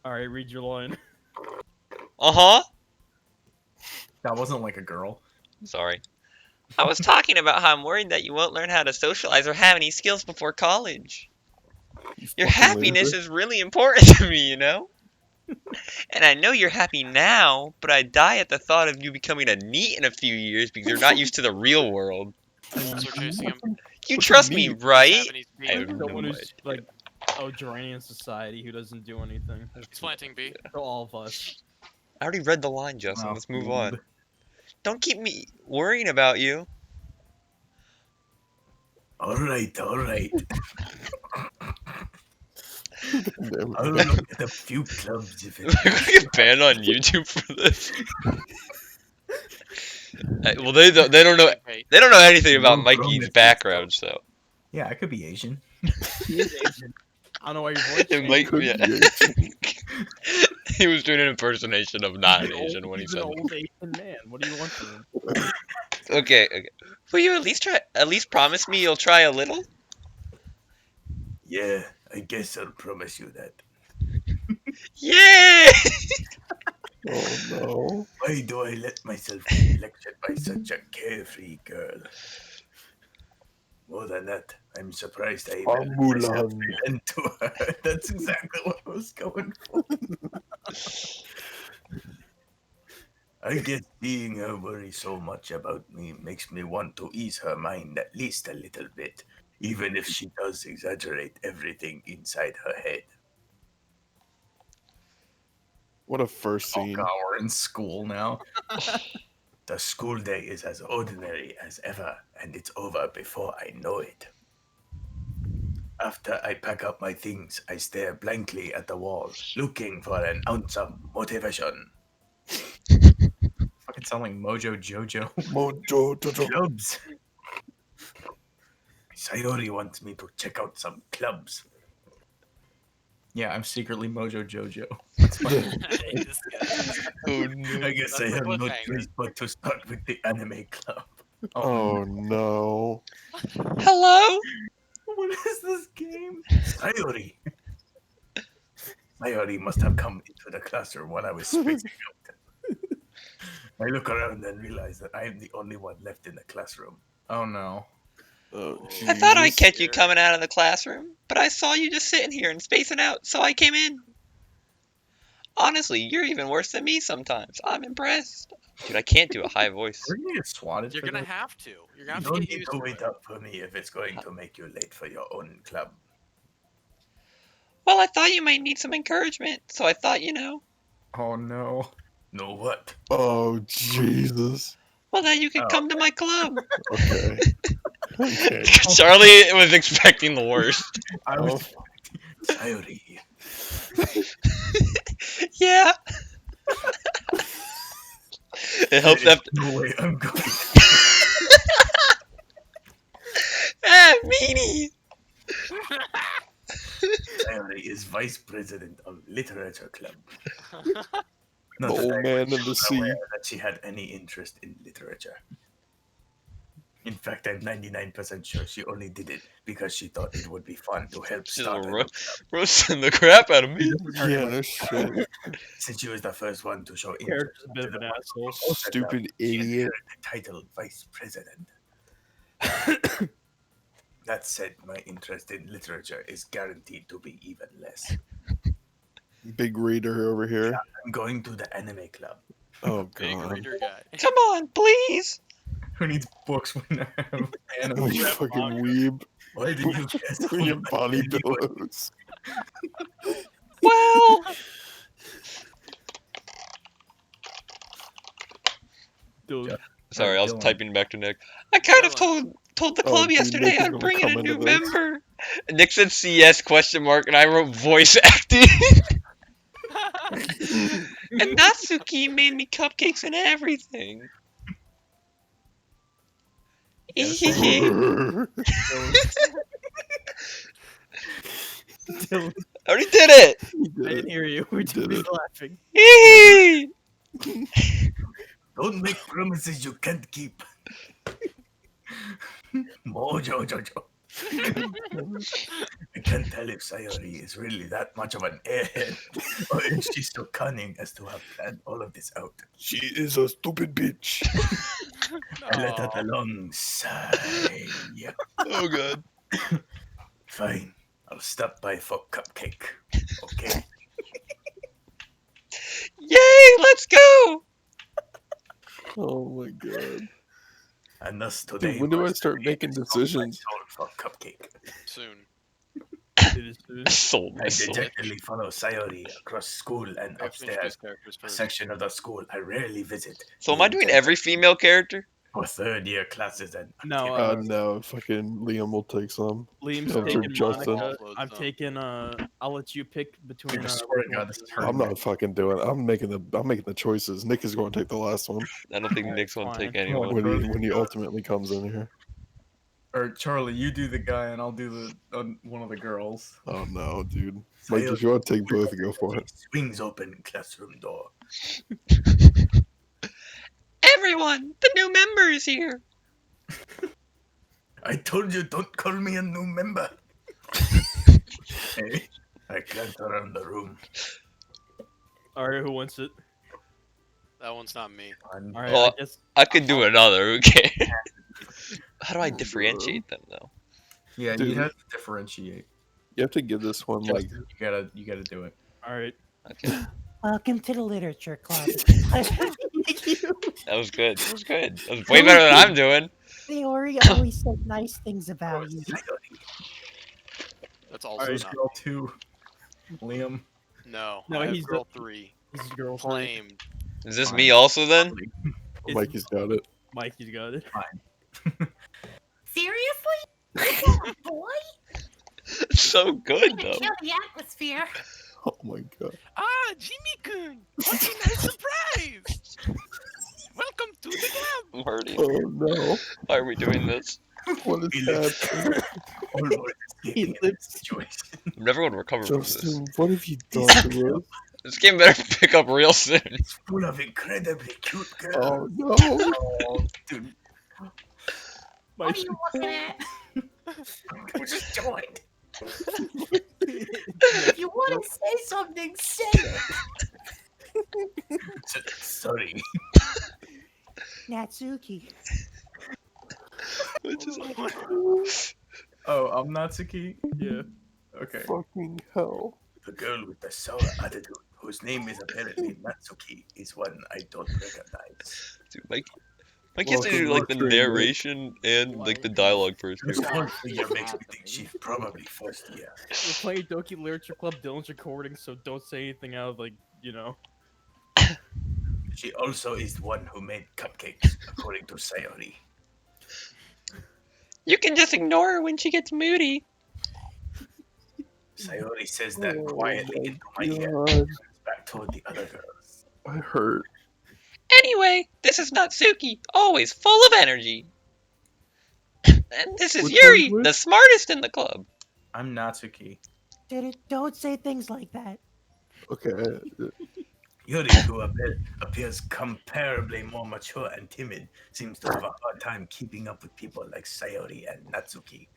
Alright, read your line. Uh-huh. That wasn't like a girl. Sorry. I was talking about how I'm worried that you won't learn how to socialize or have any skills before college. Your happiness is really important to me, you know? And I know you're happy now, but I die at the thought of you becoming a NEET in a few years because you're not used to the real world. Wolves are chasing him. You What's a trust me, NEET? right? Japanese I bee. have no Someone idea. who's like a Duranian society who doesn't do anything. It's planting bee. To all of us. I already read the line, Justin. Oh, Let's move weeb. on. Don't keep me worrying about you. Alright. Damn I'll it. look at a few clubs if We're it gonna get banned on YouTube for this. Well, they don't know. Hey, They don't know anything about No Mikey's promises, background, so. Yeah, I could be Asian. He is Asian. I don't know why your voice It changed. might, Could yeah. be Asian. He was doing an impersonation of not an Asian when he He's said an it. old Asian man. What do you want from him? Okay. Will you at least promise me you'll try a little? Yeah, I guess I'll promise you that. Yay! Oh no. Why do I let myself get lectured by such a carefree girl? More than that, I'm surprised I even let myself Mulan. fell into her. That's exactly what I was going for. I guess seeing her worry so much about me makes me want to ease her mind at least a little bit, even if she does exaggerate everything inside her head. What a first Oh scene. god, we're in school now. The school day is as ordinary as ever, and it's over before I know it. After I pack up my things, I stare blankly at the wall, looking for an ounce of motivation. Fucking sound like Mojo Jojo. Mojo Jojo. Clubs! Sayori wants me to check out some clubs. Yeah, I'm secretly Mojo Jojo. this guy. Oh no. I guess That's I the have no cliffhanger. choice but to start with the anime club. Oh no. Hello? What is this game? Sayori! Sayori must have come into the classroom while I was spacing out. I look around and realize that I am the only one left in the classroom. Oh no. Oh, I thought I'd Jesus. catch you coming out of the classroom, but I saw you just sitting here and spacing out, so I came in. Honestly, you're even worse than me sometimes. I'm impressed. Dude, I can't do a high voice. We're gonna get swatted You're for gonna this. have to. You're gonna You have to don't get need used to to wait it. up for me if it's going to make you late for your own club. Well, I thought you might need some encouragement, so I thought, you know, Oh no. Know what? Oh Jesus. well, that you could Oh. come to my club. Okay. Okay. Charlie was expecting the worst. I Oh, was Sayori. Yeah. It helps There is after. no way I'm going. Ah, meanie. Sayori is vice president of literature club. the Not that old I man was in the sea. aware that she had any interest in literature. In fact, I'm 99% sure she only did it because she thought it would be fun to help She's start a new club. roasting the crap out of me. Yeah, no shit. Since she was the first one to show interest. Character's a bit of an asshole. Stupid She idiot. inherited the title vice president. That said, my interest in literature is guaranteed to be even less. Big reader over here. I'm going to the anime club. Oh Big god. reader guy. Come on, please. who needs books when I have anime? Oh, you fucking weeb. Why did you guess With your body pillows. Well, Dude, sorry, I was Dylan. typing back to Nick. I kind of Dylan. told the Oh, club dude, yesterday Nick is I'd gonna bring in a come new into this. member. Nick said CS question mark, and I wrote voice acting. And Natsuki made me cupcakes and everything. Yes. Dylan, I already did it. He I did didn't it. hear you. We're too did busy it. laughing. Hee. Don't make promises you can't keep. Mojo Jojo. I can't tell if Sayori is really that much of an airhead or if is she so cunning as to have planned all of this out? She is a stupid bitch. I let out Aw. a long sigh. Oh god. Fine. I'll stop by for cupcake. Okay. Yay, let's go! Oh my god. And thus today. Dude, when do I marks the start day making I sold my decisions? soul for cupcake. Soon. It is food. Sold I my soul. dejectedly follow Sayori across school and We have to upstairs. introduce characters A first. section of the school I rarely visit. So am I doing every female character? For third-year classes and No, activities. No, fucking Liam will take some. Liam's Enter taking Justin. Monica. Offload I'm some. taking I'll let you pick between I swear which to God, one this is you hurting I'm want. not fucking doing it. I'm making the choices. Nick is going to take the last one I don't think Nick's gonna take fine. anyone. when he ultimately comes in here. Or Charlie, you do the guy, and I'll do the one of the girls. Oh no, dude. Mike, if you want to take both, go for it. Swings open classroom door. Everyone, the new member is here. I told you, don't call me a new member. Hey, I glance around the room. All right, who wants it? That one's not me. All right, Oh, I guess I could do another, okay. How do I differentiate them though? Yeah, Dude. you have to differentiate. You have to give this one like Justin, you gotta do it. all right. Okay. Welcome to the literature club. That was good. That was good. That was way better than I'm doing. Theory always says nice things about you. That's also Alright, not. girl 2. Liam. No, No, I have he's girl 3. This is girl three. Claimed. Is this me also then? It's Mikey's got it. Mikey's got it. Seriously? Yeah, boy? It's so good Gonna though. kill the atmosphere. Oh my god. Ah, Jimmy-kun! What a nice surprise! Welcome to the club! I'm hurting. Oh no. Why are we doing this? What is that? Almost escaping in this situation. I'm never gonna recover from this. Justin, what have you done to us? This game better pick up real soon. Full of incredibly cute girls. Oh no. Oh, dude. What are you looking at? We just joined. If you want to say something, say it. Sorry. Natsuki. Which is Oh, I'm Natsuki? Yeah. Okay. Fucking hell. The girl with the sour attitude, whose name is apparently Natsuki, is one I don't recognize. dude, Mike gets to do Welcome like the to Australia. narration and like the dialogue first. This Too. whole figure makes me think she's probably first year. We're playing Doki Literature Club. Dylan's recording, so don't say anything out of like She also is one who made cupcakes, according to Sayori. You can just ignore her when she gets moody. Sayori says that Oh quietly my into my ear God. and turns back toward the other girls. I hurt. Anyway, this is Natsuki, always full of energy. And this is Which Yuri, one's the which? smartest in the club. I'm Natsuki. Don't say things like that. Okay. Yuri, who appears comparably more mature and timid, seems to have a hard time keeping up with people like Sayori and Natsuki.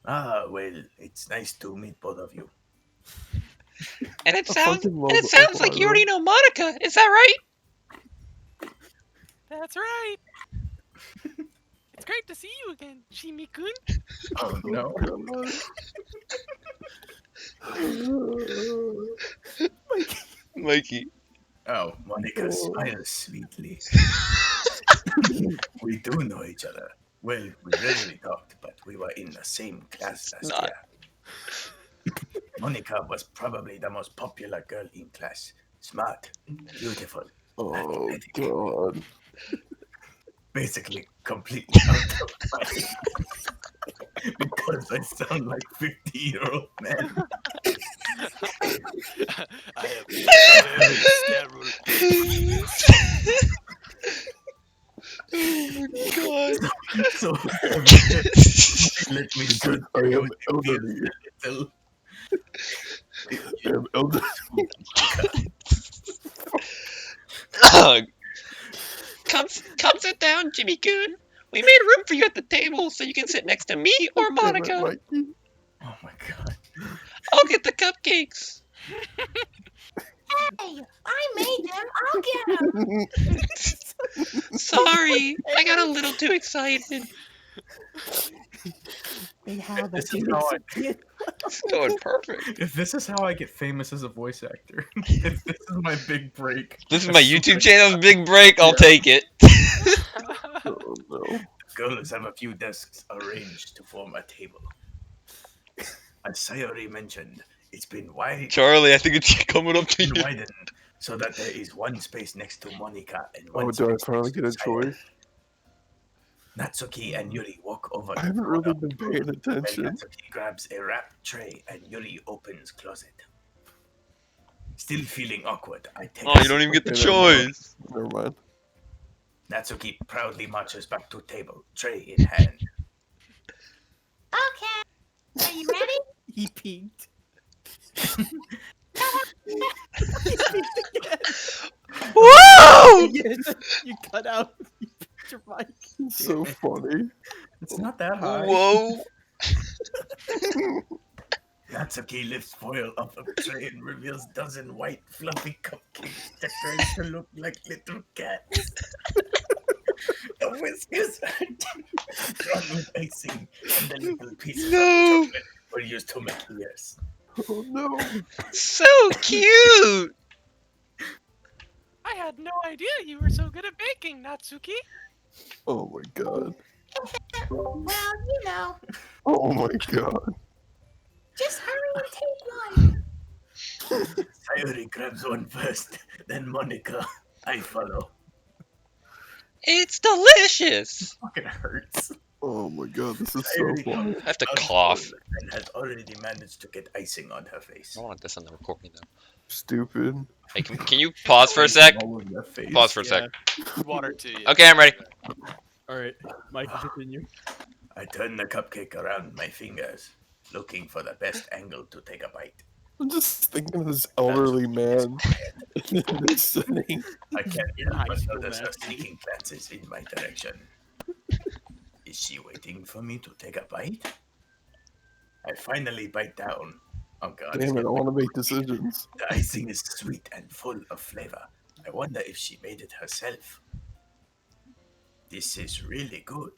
Ah, well, it's nice to meet both of you. And it I sounds fucking love like you Alvaro. already know Monica, is that right? That's right! It's great to see you again, Jimmy-kun. Oh no. Mikey. Oh, Monica smiles sweetly. We do know each other. Well, we rarely talked, but we were in the same class last Not. year. Monica was probably the most popular girl in class. Smart, beautiful, Oh god. basically completely out of my because I sound like 50-year-old man. I have very sterile. Oh my So let me show I am you elderly. little. I am elderly. god. Come sit down, Jimmy-kun. We made room for you at the table so you can sit next to me or Damn it, Monica. Mikey. Oh my god. I'll get the cupcakes. Hey, I made them. I'll get them. Sorry, I got a little too excited. And how the This is how I- It's going perfect. If this is how I get famous as a voice actor, if this is my big break, This is I my swear- YouTube channel's big break. I'll Yeah. take it. Oh no. Girls have a few desks arranged to form a table. As Sayori mentioned, it's been Charlie, I think it's coming up to you. widened so that there is one space next to Monica and one Oh, do I space finally next to get a Sayori. choice? Natsuki and Yuri walk over. I to haven't the really corner. been paying When attention. Natsuki grabs a wrapped tray and Yuri opens closet. Still feeling awkward, I take Oh, a you don't even get the Okay, never mind. choice. Never mind. Natsuki proudly marches back to table, tray in hand. Okay. Are you ready? He peeked. Whoa! You cut out. You picked your mic. It's so funny. It's not that high. Whoa! Natsuki lifts foil off a tray and reveals dozen white, fluffy cupcakes decorated to look like little cats. The whiskers are drawn with icing, and the little pieces No. of chocolate were used to make ears. Oh no. So cute! I had no idea you were so good at baking, Natsuki. Oh my god. Well, you know, Oh my god. just hurry and take one. Sayori grabs one first, then Monica. I follow. It's delicious! Fucking hurts. Oh my god, this is so Sayori funny. comes I have to out cough. full and has already managed to get icing on her face. I want this on the recording though. Stupid. Hey, can you pause for a sec? All over their face. Pause for a sec. Water to you. Okay, I'm ready. All right, Mike, continue. I turn the cupcake around my fingers, looking for the best angle to take a bite. I'm just thinking of this elderly man sitting. I can't In high help but school notice her math. sneaking glances in my direction. Is she waiting for me to take a bite? I finally bite down. Oh god. Damn it, I want to make decisions. The icing is sweet and full of flavor. I wonder if she made it herself. This is really good.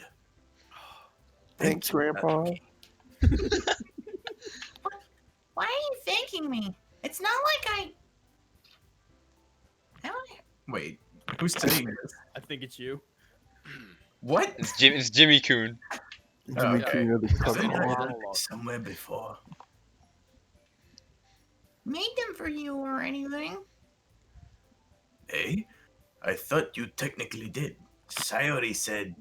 Thanks, Thank you, Grandpa. Natsuki. Why are you thanking me? It's not like I don't. Wait, who's saying this? I think it's you. What? It's Jimmy Coon. Jimmy okay. King of the Has Cup anyone Hall. done this somewhere before? Made them for you or anything. Eh? I thought you technically did. Sayori said,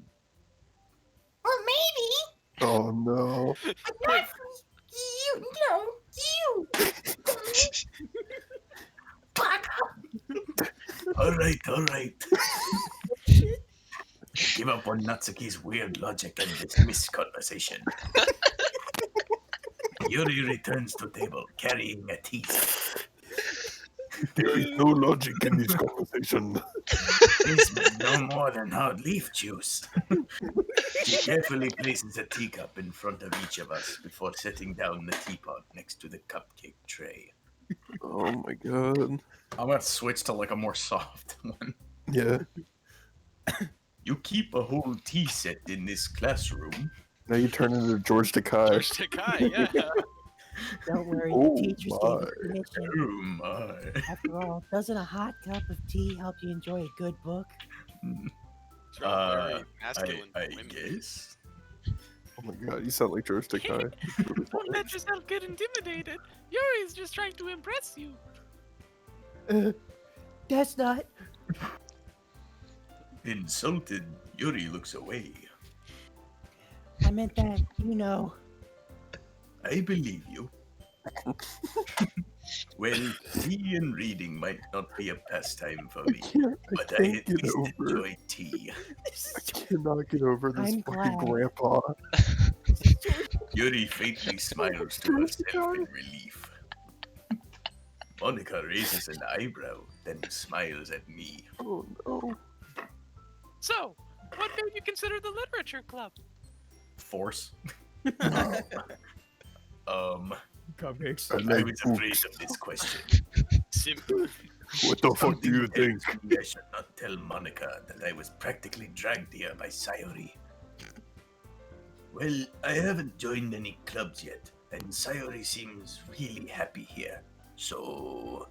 Well, maybe, Oh no. but not for you. No, you. Fuck up. alright. Give up on Natsuki's weird logic and dismiss conversation. Yuri returns to table carrying a teaser. There is no logic in this conversation. This no more than hard leaf juice. She carefully places a teacup in front of each of us before setting down the teapot next to the cupcake tray. Oh my god. I'm gonna switch to like a more soft one. Yeah. You keep a whole tea set in this classroom. Now you turn into George Takei. George Takei, yeah. Don't worry, Oh the teachers my. gave us permission. Oh my. After all, doesn't a hot cup of tea help you enjoy a good book? It's really very masculine I women. guess. Oh my god, you sound like George Takei. Don't let yourself get intimidated. Yuri's just trying to impress you. That's not. Insulted, Yuri looks away. I meant that, you know. I believe you. Well, tea and reading might not be a pastime for me, but I can't at get least over enjoy tea. I cannot get over this I'm fucking glad. grandpa. Yuri faintly smiles to herself in relief. Monica raises an eyebrow, then smiles at me. Oh no. So, what made you consider the literature club? Force. Cupcakes. I I like was poop. afraid of this question. Simple. What the fuck do you Something think? tells me I should not tell Monica that I was practically dragged here by Sayori. Well, I haven't joined any clubs yet, and Sayori seems really happy here. So,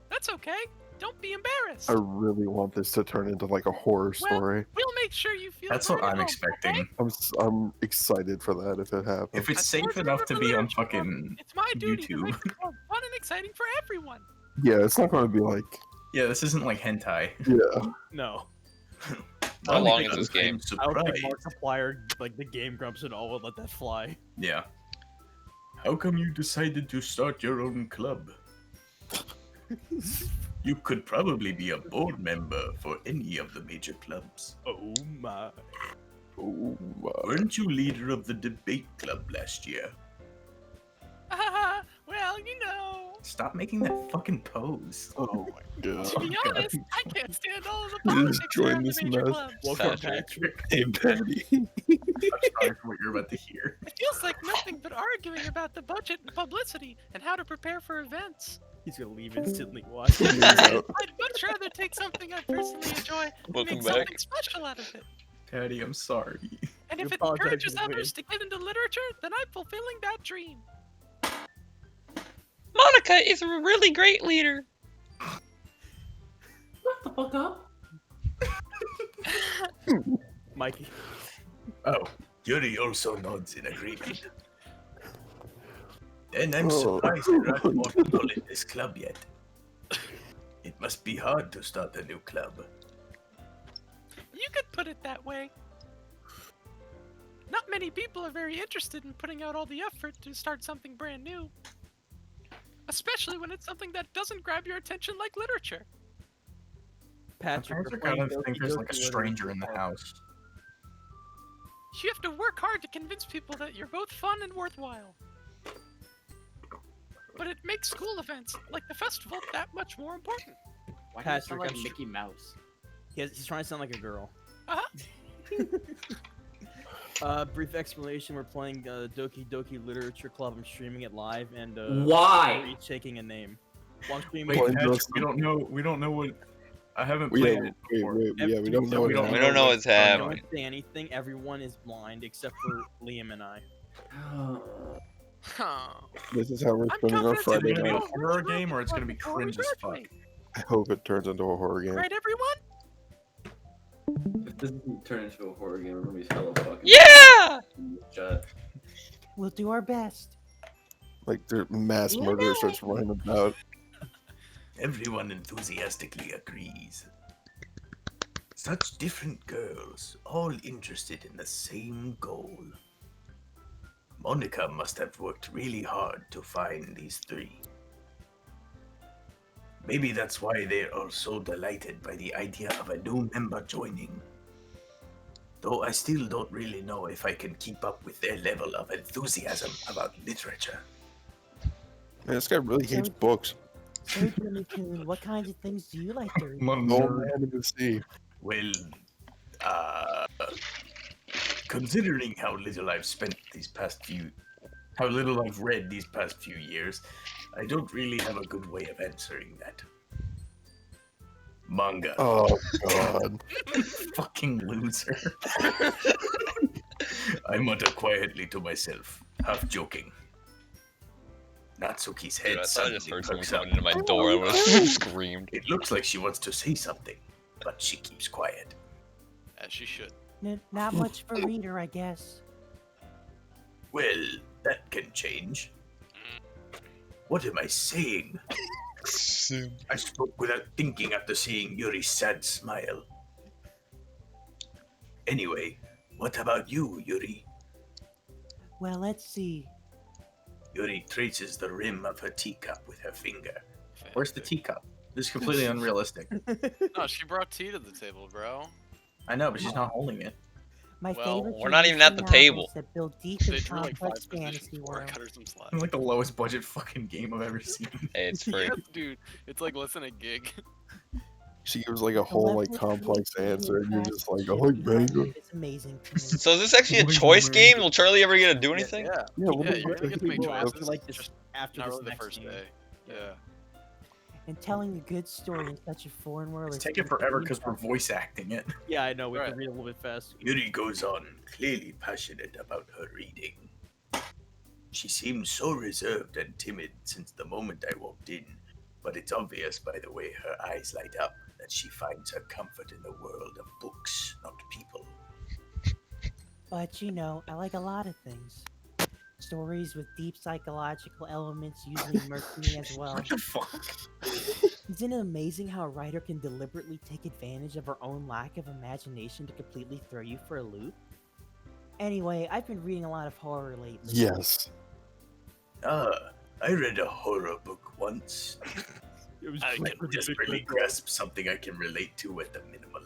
That's okay. Don't be embarrassed. I really want this to turn into like a horror story. We'll make sure you feel That's what right at I'm home, expecting. okay? I'm excited for that if it happens. If it's As safe far as enough to be on literature club, fucking It's my duty to YouTube. make the club fun and exciting for everyone. Yeah, it's not going to be like Yeah, this isn't like hentai. yeah. No. How long is Monica, this game? I'm I don't think surprised. Markiplier, like the Game Grumps at all, would let that fly. Yeah. How come you decided to start your own club? You could probably be a board member for any of the major clubs. Oh my. Oh my. Weren't you leader of the debate club last year? Well, you know, Stop making that fucking pose. Oh my to god. be honest, I can't stand all of the You politics just joined around the this major mess. clubs. Welcome, Patrick. Patrick. Hey, Patty. I'm sorry for what you're about to hear. It feels like nothing but arguing about the budget and publicity and how to prepare for events. He's gonna leave instantly. Watch. He's out. I'd much rather take something I personally enjoy and Welcome make back. something special out of it. Patty, I'm sorry. And You if it apologize encourages in advance. others to get into literature, then I'm fulfilling that dream. Monica is a really great leader. Shut the fuck up. Mikey. Oh, Yuri also nods in agreement. Then I'm Oh. surprised there aren't more people in this club yet. It must be hard to start a new club. You could put it that way. Not many people are very interested in putting out all the effort to start something brand new. Especially when it's something that doesn't grab your attention like literature. Patrick. Sometimes I kind of think there's like a stranger in the house. You have to work hard to convince people that you're both fun and worthwhile. But it makes school events, like the festival, that much more important. Why do you sound Patrick, like I'm Mickey Mouse? He's trying to sound like a girl. Uh-huh. Brief explanation: we're playing Doki Doki Literature Club. I'm streaming it live, and Why? we're each taking a name. Well, I'm streaming Wait, Playing Patrick, Justin. we don't know what. I haven't We played don't, it wait, before. wait, yeah, we don't know. We what don't We happened. don't know what's Don't happening. say anything. Everyone is blind except for Liam and I. Huh. This is how we're I'm spending our confident Friday It's gonna be night. a horror game or it's gonna be Before we cringe as fuck. graduate. I hope it turns into a horror game. Right, everyone? If this doesn't turn into a horror game, I'm gonna be hella fucking Yeah! shut. We'll do our best. Like their mass murder starts running about. Everyone enthusiastically agrees. Such different girls, all interested in the same goal. Monica must have worked really hard to find these three. Maybe that's why they are so delighted by the idea of a new member joining. Though I still don't really know if I can keep up with their level of enthusiasm about literature. Man, this guy really hates books. So, Jimmy Coon, what kinds of things do you like to read? No man in the sea. Well, considering how little I've spent these past few, how little I've read these past few years, I don't really have a good way of answering that. Manga. Oh god. Fucking loser. I mutter quietly to myself, half joking. Natsuki's head Dude, I thought I just suddenly heard someone perks up. coming into my door. I would have screamed. It looks like she wants to say something, but she keeps quiet. As she should. Not much for reader, I guess. Well, that can change. What am I saying? I spoke without thinking after seeing Yuri's sad smile. Anyway, what about you, Yuri? Well, let's see. Yuri traces the rim of her teacup with her finger. Where's the teacup? This is completely unrealistic. No, she brought tea to the table, bro. I know, but she's not holding it. My Well, favorite we're not even at the traditional table. novels that build deep They and drew like 5 complex positions fantasy before I worlds. cut her some slack. It's like the lowest budget fucking game I've ever seen. Hey, it's free. Dude, it's like less than a gig. She gives like a The whole level like of complex answer, and you're creativity just like, and I like behind manga. it is amazing to me. So is this actually a Wait, choice man. game? Will Charlie ever get to do Yeah, anything? Yeah. Yeah, what Yeah, the you're fuck gonna get to make Well, choices. after like this, Just after not this really the next first game. day. Yeah. And telling a good story in such a foreign world It's is taking forever because we're voice acting it. Yeah, I know. We Right. can read a little bit fast. Yuri goes on, clearly passionate about her reading. She seemed so reserved and timid since the moment I walked in, but it's obvious by the way her eyes light up that she finds her comfort in the world of books, not people. But you know, I like a lot of things. Stories with deep psychological elements usually immerse me as well. What the fuck? Isn't it amazing how a writer can deliberately take advantage of her own lack of imagination to completely throw you for a loop? Anyway, I've been reading a lot of horror lately. Yes. I read a horror book once. It was I can pretty desperately big. grasp something I can relate to at the minimal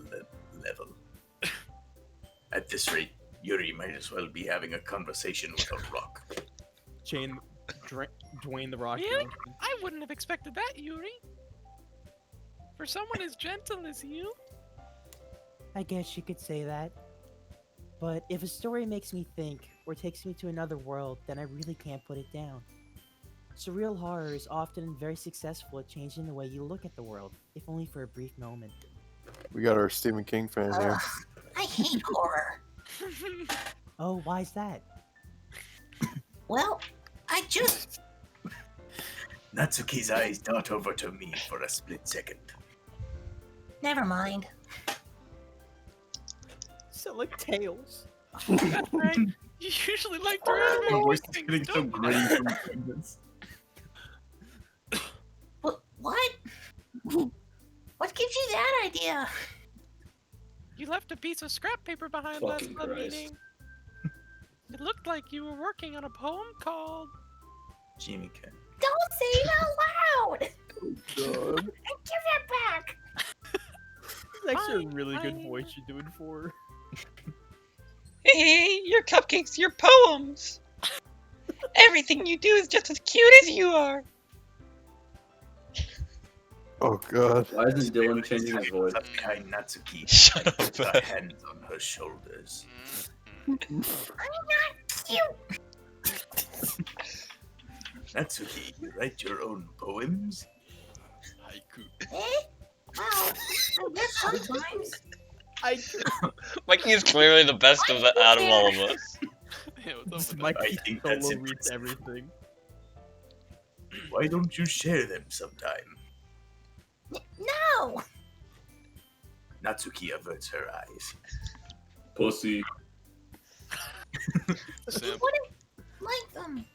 level. At this rate, Yuri might as well be having a conversation with a rock. Dwayne the Rock. Really? Johnson. I wouldn't have expected that, Yuri. For someone as gentle as you. I guess you could say that. But if a story makes me think or takes me to another world, then I really can't put it down. Surreal horror is often very successful at changing the way you look at the world, if only for a brief moment. We got our Stephen King fan here. Ugh, I hate horror. Oh, why's that? Well, I just. Natsuki's eyes dart over to me for a split second. Never mind. Sound like Tails. That's right. You usually like to read My about voice these is things, getting so don't you? gritty from doing this. What? What gives you that idea? You left a piece of scrap paper behind last Fucking club Christ. meeting. It looked like you were working on a poem called. Jimmy can. Don't say it out loud! God. And give it back! It's actually a really good Fine. voice you're doing for her. Hey, your cupcakes, your poems. Everything you do is just as cute as you are. Oh god. Why isn't Dylan changing his voice? Up behind Natsuki, Shut and up. put her hands on her shoulders. Cute! Natsuki, you write your own poems? Haiku. Eh? Well, I guess sometimes. Mikey is clearly the best of out of all of us. Yeah, what's up with Mike I think that's solo reads impressive. everything. Why don't you share them sometime? No! Natsuki averts her eyes. Pussy. that? You Simp. wouldn't like them.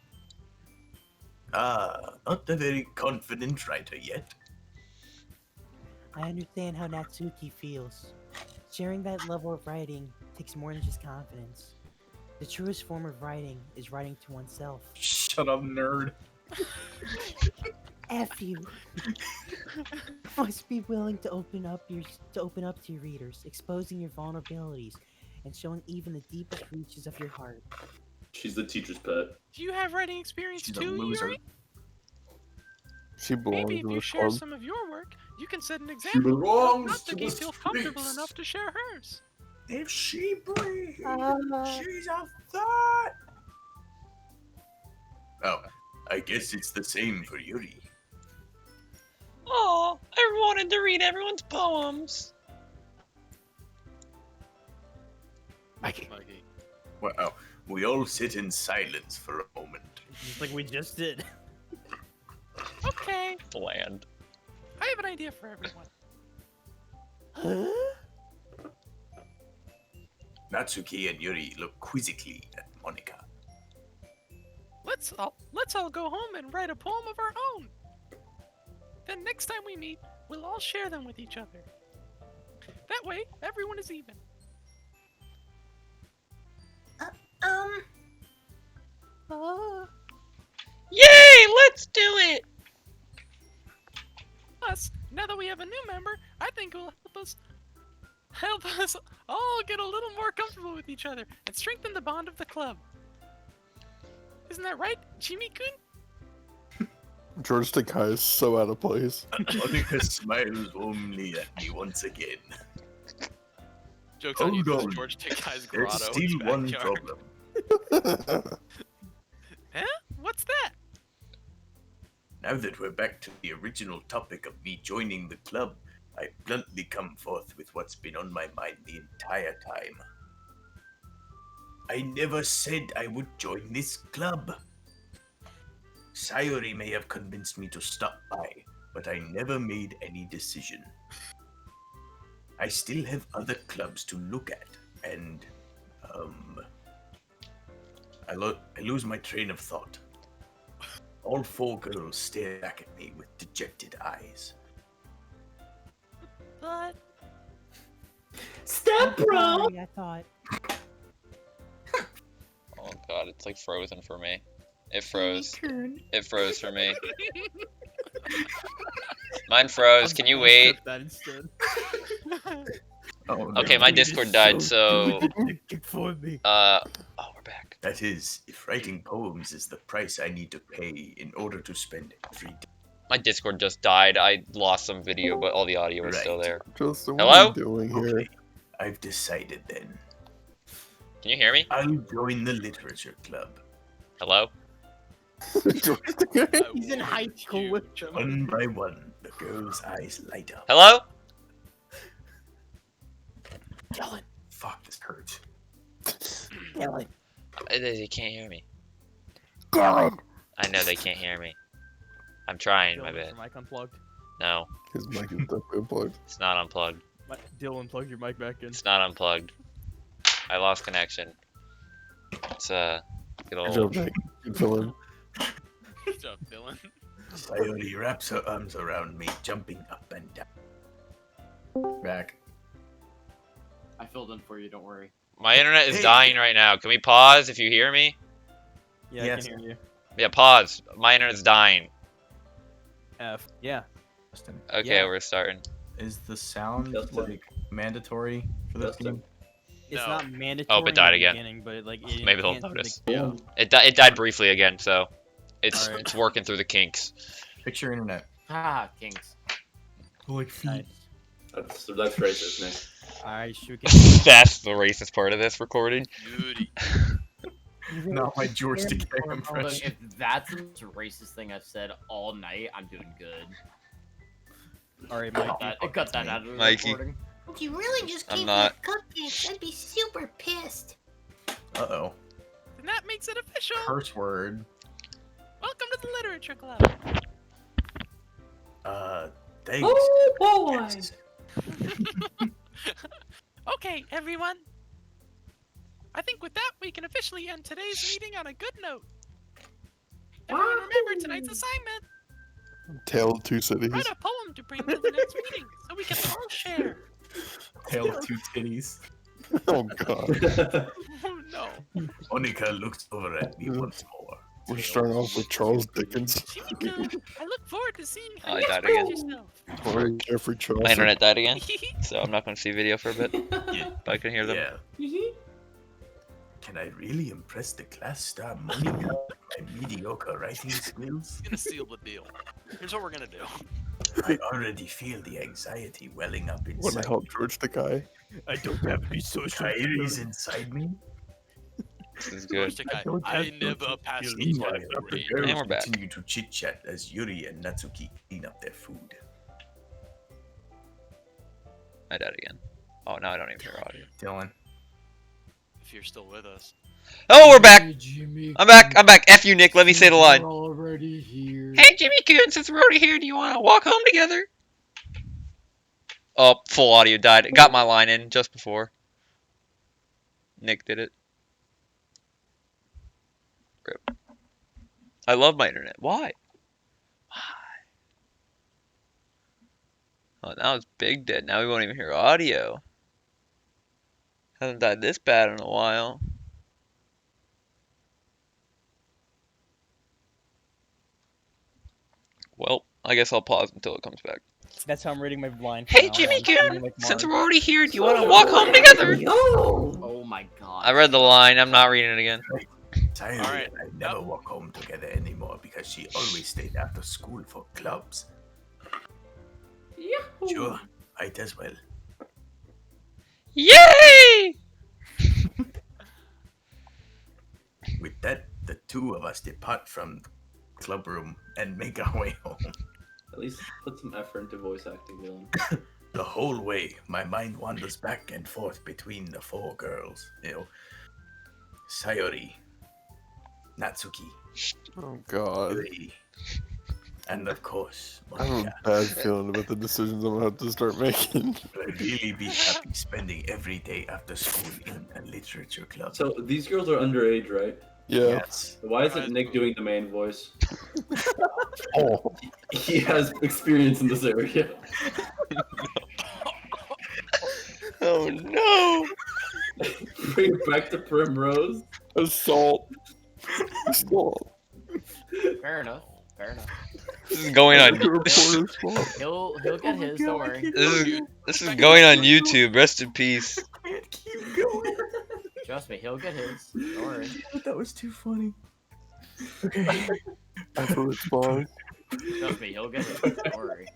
Not a very confident writer yet. I understand how Natsuki feels. Sharing that level of writing takes more than just confidence. The truest form of writing is writing to oneself. Shut up, nerd. F you. Must be willing to open up to your readers, exposing your vulnerabilities, and showing even the deepest reaches of your heart. She's the teacher's pet. Do you have writing experience She's a too, loser. Yuri? She belongs Maybe if in you the share club. some of your work, you can set an She example. belongs to Natsuki the feels comfortable streets. enough to share hers. If she breathes, Uh, she's a thought. Oh, I guess it's the same for Yuri. Oh, I wanted to read everyone's poems. Mikey. Wow, we all sit in silence for a moment. Just like we just did. Okay, Bland. I have an idea for everyone. huh? Natsuki and Yuri look quizzically at Monika. Let's all go home and write a poem of our own. Then next time we meet, we'll all share them with each other. That way, everyone is even. Yay, let's do it! Plus, now that we have a new member, I think it will help us all get a little more comfortable with each other and strengthen the bond of the club. Isn't that right, Jimmy-kun? George Takei is so out of place. Monica smiles warmly at me once again. Joke's on you, Hold this on. is George Takei's There's grotto. still in his one backyard. problem. Huh? What's that? Now that we're back to the original topic of me joining the club, I bluntly come forth with what's been on my mind the entire time. I never said I would join this club. Sayori may have convinced me to stop by, but I never made any decision. I still have other clubs to look at, and, I lose my train of thought. All 4 girls stare back at me with dejected eyes. But Step bro. Sorry, I thought. Oh god, it's like frozen for me. It froze. It froze for me. Mine froze. Can you wait? That instead. Oh, no. Okay, my Discord died, so For me. oh, we're back. That is, if writing poems is the price I need to pay in order to spend every day. My Discord just died. I lost some video, but all the audio is still Right. there. Justin, Hello? what are you doing here? Okay, I've decided then. Can you hear me? I'll join the literature club. Hello? George Takei? I He's in will high hate school you, with Jim. One by one, the girls' eyes light up. Hello? Dylan. Fuck, this hurts. Dylan. They can't hear me. Dylan. I know they can't hear me. I'm trying, my Dylan, bad. is your mic unplugged? No, His mic is definitely unplugged. it's not unplugged. Dylan, plug your mic back in. It's not unplugged. I lost connection. It's good Good old. job, Nick. Good feeling. Good job, Dylan. Sayori wraps her arms around me, jumping up and down. Back. I filled in for you, don't worry. My internet is Hey. dying right now. Can we pause if you hear me? Yeah, Yes. I can hear you. Yeah, pause. My internet's dying. F. Yeah. Justin, Okay, Yeah. we're starting. is the sound Justin. like mandatory for this Justin. game? It's No. not mandatory. Oh, but died in the again. beginning, but like it Maybe they'll enhances notice. the- It died briefly again, so it's Alright. it's working through the kinks. Fix your internet. Ah, kinks. Like feet. Nice. That's racist, Nick. Alright, should we get That's the racist part of this recording. Beauty. Not my George Scared me Takei for a moment. Look, impression. if that's the most racist thing I've said all night, I'm doing good. Alright, Mike. Cut that out of the Mikey. recording. If you really just I'm gave not. me cupcakes, I'd be super pissed. Uh-oh. And that makes it official. Curse word. Welcome to the Literature Club. Thanks. Oh boy! Yes. Okay, everyone. I think with that, we can officially end today's meeting on a good note. Everyone remember tonight's assignment. Tale of Two Cities. Write a poem to bring to the next meeting so we can all share. Tale of two titties. Oh god. Oh no. Monica looks over at me once more. We're starting off with Charles Dickens. Chimica, I look forward to seeing how Oh, I you died express again. yourself. Or Jeffrey Charles. My internet died again, so I'm not going to see video for a bit. Yeah. But I can hear them. Yeah. Can I really impress the class star Monica with my mediocre writing skills? Gonna seal the deal. Here's what we're gonna do. I already feel the anxiety welling up Want inside. to help George Takei? I don't have any social. Kyrie's inside me. This is good. I never passed the Meanwhile, grade. the And girls we're back. continue to chit chat as Yuri and Natsuki clean up their food. I died again. Oh, now I don't even hear audio. Dylan. If you're still with us. Oh, we're back! Jimmy, I'm back! I'm back! F you, Nick. Let me say the line. We're already here. Hey, Jimmy Coon, since we're already here, do you want to walk home together? Oh, full audio died. Got my line in just before. Nick did it. Rip. I love my internet. Why? Oh, now it's big dead. Now we won't even hear audio. Hasn't died this bad in a while. Well, I guess I'll pause until it comes back. That's how I'm reading my line. Hey, now. Jimmy I'm feeling Coon! like Since Marge. we're already here, do you want to walk home together? Yo! Oh my god. I read the line. I'm not reading it again. Sayori Alright, and I never walk home together anymore because she always stayed after school for clubs. Sure, might as well. Yay! With that, the two of us depart from the club room and make our way home. At least put some effort into voice acting, Dylan. The whole way, my mind wanders back and forth between the four girls. Sayori, Natsuki, Oh god. Yuri, and of course, I have a Monica. bad feeling about the decisions I'm gonna have to start making. I'd really be happy spending every day after school in a literature club. So these girls are underage, right? Yeah. Yes. Why is it Nick doing the main voice? Oh. He has experience in this area. Oh no! Bring it back to Primrose. Assault. Assault. Fair enough. Fair enough. This is going on. He'll get his. Don't worry. This is going on YouTube. Rest in peace. Keep going. Trust me, he'll get his. Don't worry. That was too funny. Okay. I have to respond. Trust me, he'll get his. Don't worry.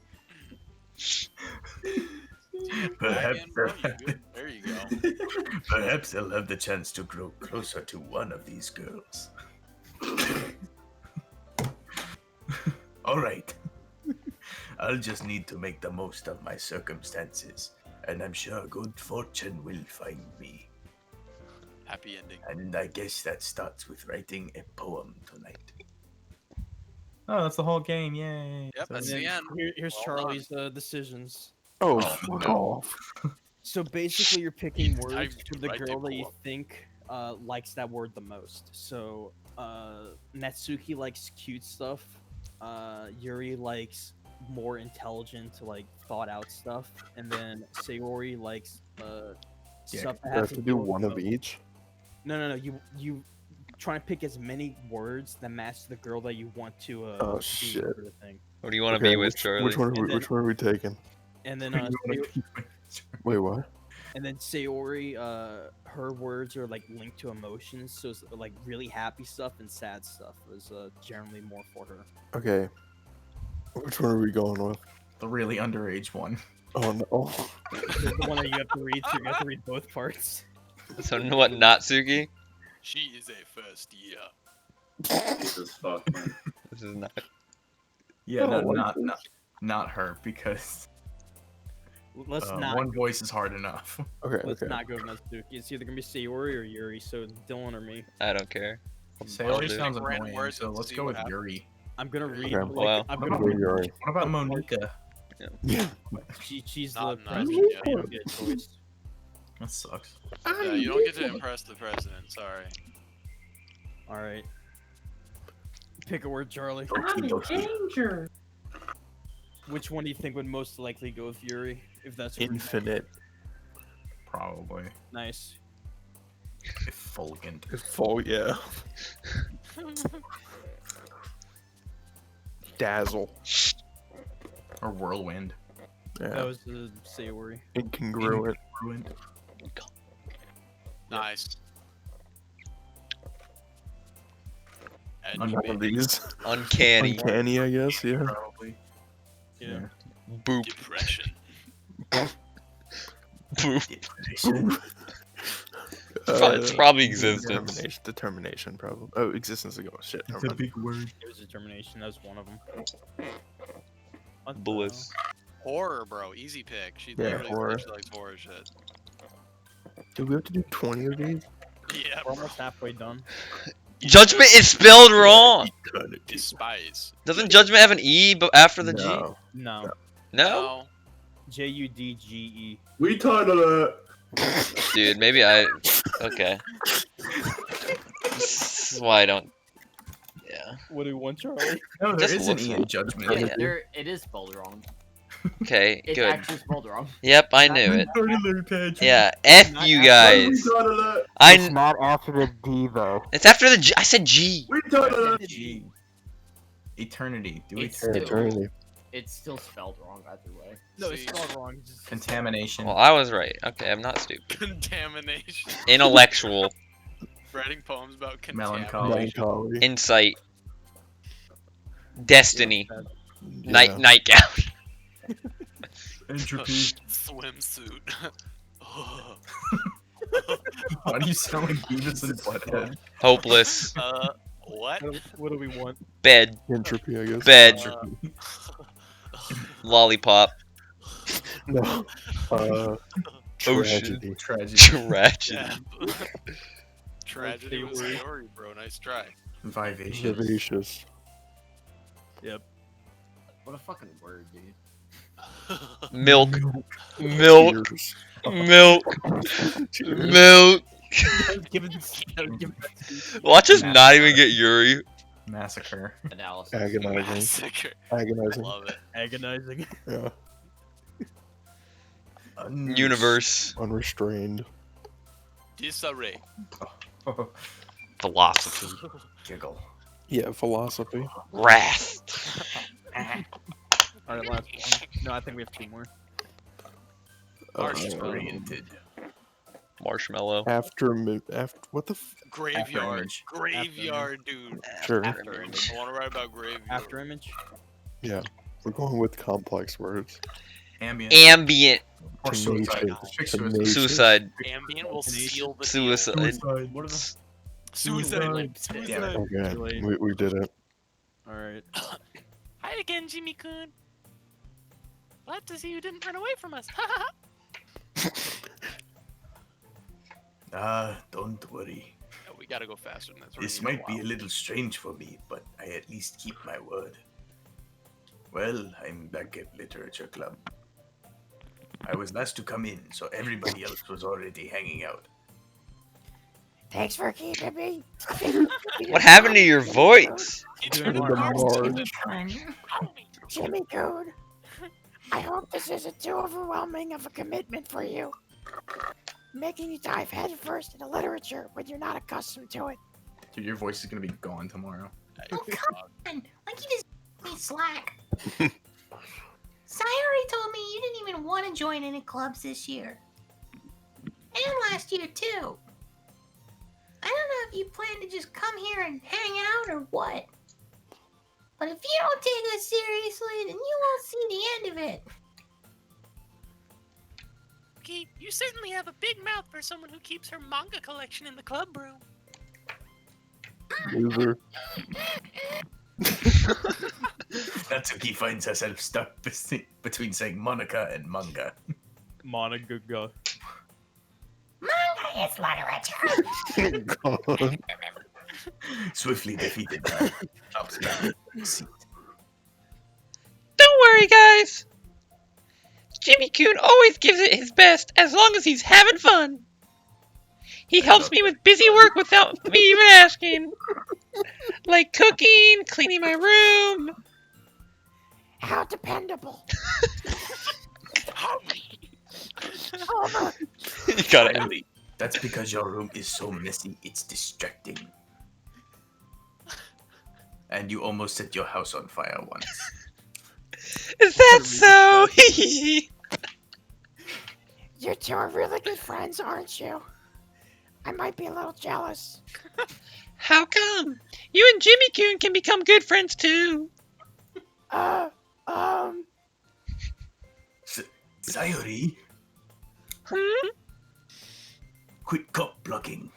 Perhaps There you go. perhaps I'll have the chance to grow closer to one of these girls. All right. I'll just need to make the most of my circumstances, and I'm sure good fortune will find me. Happy ending. And I guess that starts with writing a poem tonight. Oh, that's the whole game. Yay. Yep, that's And the then end. here's Well done. Charlie's decisions. Oh, fuck off. So basically, you're picking Time words to for the write a girl that you poem. think likes that word the most. So Natsuki likes cute stuff. Yuri likes more intelligent, like thought out stuff, and then Sayori likes stuff that I has have to do with one of the- each. No. You try to pick as many words that match the girl that you want to. Oh, be shit. sort of thing. What do you want to Okay, be with, which, Charlie? Which one, And which one are we taking? And then Wait, what? And then Sayori, her words are like linked to emotions, so it's like really happy stuff and sad stuff is generally more for her. Okay. Which one are we going with? The really underage one. Oh no. The one that you have to read, so you have to read both parts. So what, Natsuki? She is a first year. Jesus fuck, man. This is not. Yeah, I no, don't like not her, because Let's not. one voice is hard enough. Okay, Let's okay. not go with Natsuki. It's either gonna be Sayori or Yuri. So Dylan or me. I don't care. Sayori do. sounds Random annoying, words so and let's see go what with happens. Yuri. I'm gonna read. Okay. Like, Well, I'm What gonna about read. Yuri. What about Monica? Yeah. She's Not the nice, president. yeah. So you don't get a choice. That sucks. Yeah, you don't get to impress the president. Sorry. All right. Pick a word, Charlie. I'm in danger. Which one do you think would most likely go with Yuri? If that's what we're- Infinite. Probably. Nice. Effulgent. Full, yeah. Dazzle. Or whirlwind. Yeah. That was the Sayori. Incongruent. Ruined. Nice. None of these. Uncanny. Uncanny, I guess, yeah. Probably. Yeah. Boop. Depression. Boop. It's Uh, probably existence. Determination, probably. Oh, existence ago. Shit. It's never a mind. big word. It was determination. That was one of them. What the Bliss. Horror, bro. Easy pick. She Yeah, literally horror. said she likes horror shit. Do we have to do 20 of these? Yeah, We're almost halfway done. Judgment is spelled wrong. despise. Doesn't judgment have an E but after the G? No. No. No? Judge. We titled it. Dude, maybe I. Okay. This is why I don't. Yeah. What do you want, Charlie? No, there Just is an looks E in judgment. It, there, it is spelled wrong. Okay, It's good. actually spelled wrong. Yep, I knew it. Page. Yeah, F Not you after- guys. It's I. not after the D, though. It's after the G. I said G. We titled it. G. Eternity. Do It's eternity. still, Eternity. it's still spelled wrong either way. No, it's See. spelled wrong. Just- Contamination. Well, I was right. Okay, I'm not stupid. Contamination. Intellectual. Writing poems about Melancholy. Melancholy. Insight. Destiny. Yeah. Nightgown. Entropy. Swimsuit. Why do you sound like Beavis and Butthead? Hopeless. What? What do we want? Bed. Entropy, I guess. Bed. Uh, Lollipop. No. Ocean. Tragedy. Tragedy. Tragedy. yeah. Tragedy was the story, bro. Nice try. Vivacious. Vivacious. Yep. What a fucking word, dude. Milk. Milk. Tears. Milk. Milk. Give it. Watch us not even get Yuri. Massacre. Analysis. Agonizing. Massacre. Agonizing. Love it. Agonizing. Yeah. Universe. Unrestrained. Disarray. Philosophy. Giggle. Yeah, philosophy. Wrath. Alright, last one. No, I think we have 2 more. Oriented. Marshmallow. After what the Graveyard. image. Graveyard, dude. Sure. After image. I want to write about graveyard. After image. Yeah. We're going with complex words. Ambient. Ambient. Or suicide. Tenacious. Pick suicide. Tenacious. Suicide. Ambient will seal the deal. Suicide. Suicide. What are the? Suicide. Yeah. Okay. Too late. We did it. Alright. Hi again, Jimmy-kun. Glad to see you didn't run away from us. Don't worry. No, we gotta go faster than this. We're This gonna might go be a wild. little strange for me, but I at least keep my word. Well, I'm back at Literature Club. I was last to come in, so everybody else was already hanging out. Thanks for keeping me. What happened to your voice? You Doing turned more Marge. Jimmy Coon, I hope this isn't too overwhelming of a commitment for you. Making you dive headfirst into literature when you're not accustomed to it. Dude, your voice is gonna be gone tomorrow. Oh, come on. Like you just me slack. Sayori told me you didn't even want to join any clubs this year. And last year, too. I don't know if you plan to just come here and hang out or what. But if you don't take us seriously, then you won't see the end of it. Okay, you certainly have a big mouth for someone who keeps her manga collection in the club room. Loser. Natsuki finds herself stuck between saying Monica and manga. Monica. Manga is literature. God. Swiftly defeated by Tops down seat. Don't worry, guys. Jimmy-kun always gives it his best as long as he's having fun. He helps me with busy work without me even asking. Like cooking, cleaning my room. How dependable. You got it. Finally, that's because your room is so messy, it's distracting. And you almost set your house on fire once. Is that so? You two are really good friends, aren't you? I might be a little jealous. How come? You and Jimmy-kun can become good friends too. Sayori, quit cop blocking.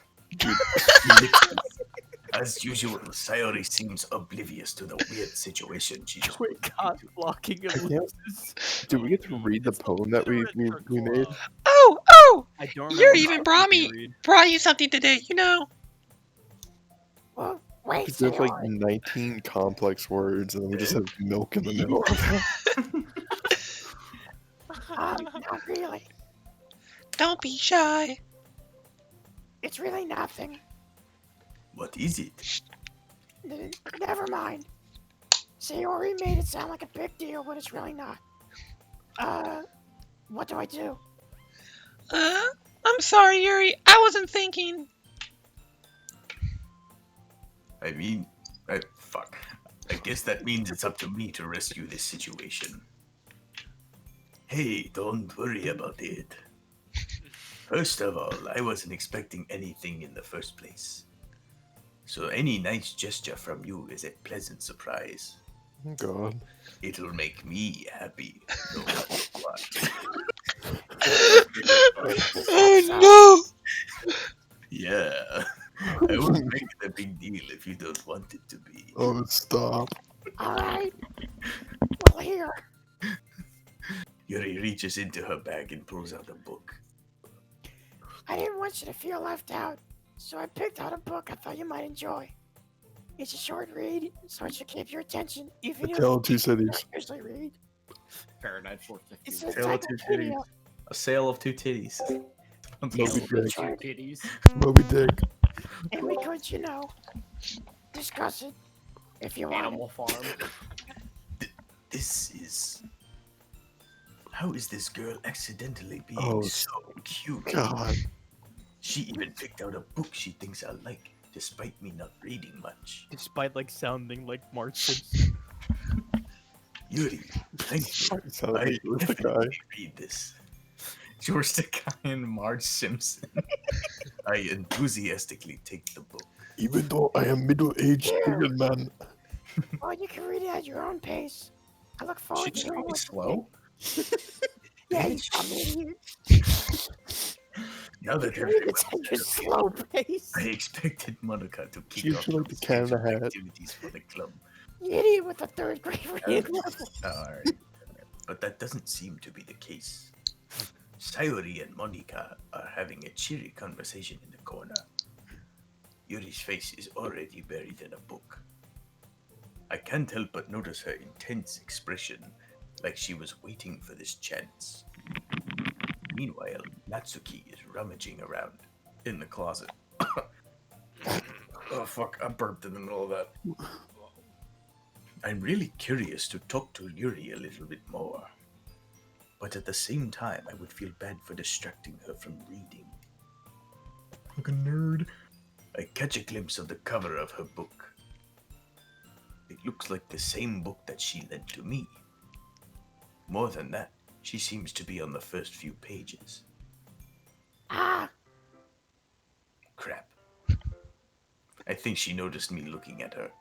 As usual, Sayori seems oblivious to the weird situation she just Quick cop blocking of loses. Did we get to read the poem that we made? Oh! I don't You remember even what brought we me read. you something today, you know. Well, wait, Because there's like Sayori. 19 complex words, and then we just have milk in the middle of it. Not really. Don't be shy. It's really nothing. What is it? Never mind. Sayori made it sound like a big deal, but it's really not. What do I do? I'm sorry, Yuri. I wasn't thinking. I mean, fuck. I guess that means it's up to me to rescue this situation. Hey, don't worry about it. First of all, I wasn't expecting anything in the first place. So any nice gesture from you is a pleasant surprise. God. It'll make me happy, no matter what. Oh Yeah. I won't make it a big deal if you don't want it to be. Oh, stop. Alright. Well, here. Yuri reaches into her bag and pulls out a book. I didn't want you to feel left out, so I picked out a book I thought you might enjoy. It's a short read, so it should keep your attention, even A if Tale you of Two Cities. usually read. Paradise 450. It's a Tale of Two encyclopedia. Titties. A sale of two titties. Moby Dick. Two titties. Moby Dick. And we could, discuss it if you want. Animal Farm. This is... How is this girl accidentally being Oh, so cute? God. She even picked out a book she thinks I like, despite me not reading much. Despite like sounding like Marge Simpson. Yuri, thank you. It sounded I like George definitely Takei. read this. George Takei and Marge Simpson. I enthusiastically take the book. Even though I am middle-aged Korean man. Well, you can read it at your own pace. I look forward She's to hearing really what slow. Yeah, you dumb idiot. Now that You read it everyone's at your slow pace. I expected Monica to kick She off should like the those Canada scheduled hat. activities for the club. You idiot with the third grade reading level. Alright. But that doesn't seem to be the case. Sayori and Monica are having a cheery conversation in the corner. Yuri's face is already buried in a book. I can't help but notice her intense expression, like she was waiting for this chance. Meanwhile, Natsuki is rummaging around in the closet. Oh fuck, I burped in the middle of that. I'm really curious to talk to Yuri a little bit more. But at the same time, I would feel bad for distracting her from reading. Like a nerd. I catch a glimpse of the cover of her book. It looks like the same book that she lent to me. More than that, she seems to be on the first few pages. Ah, Crap. I think she noticed me looking at her.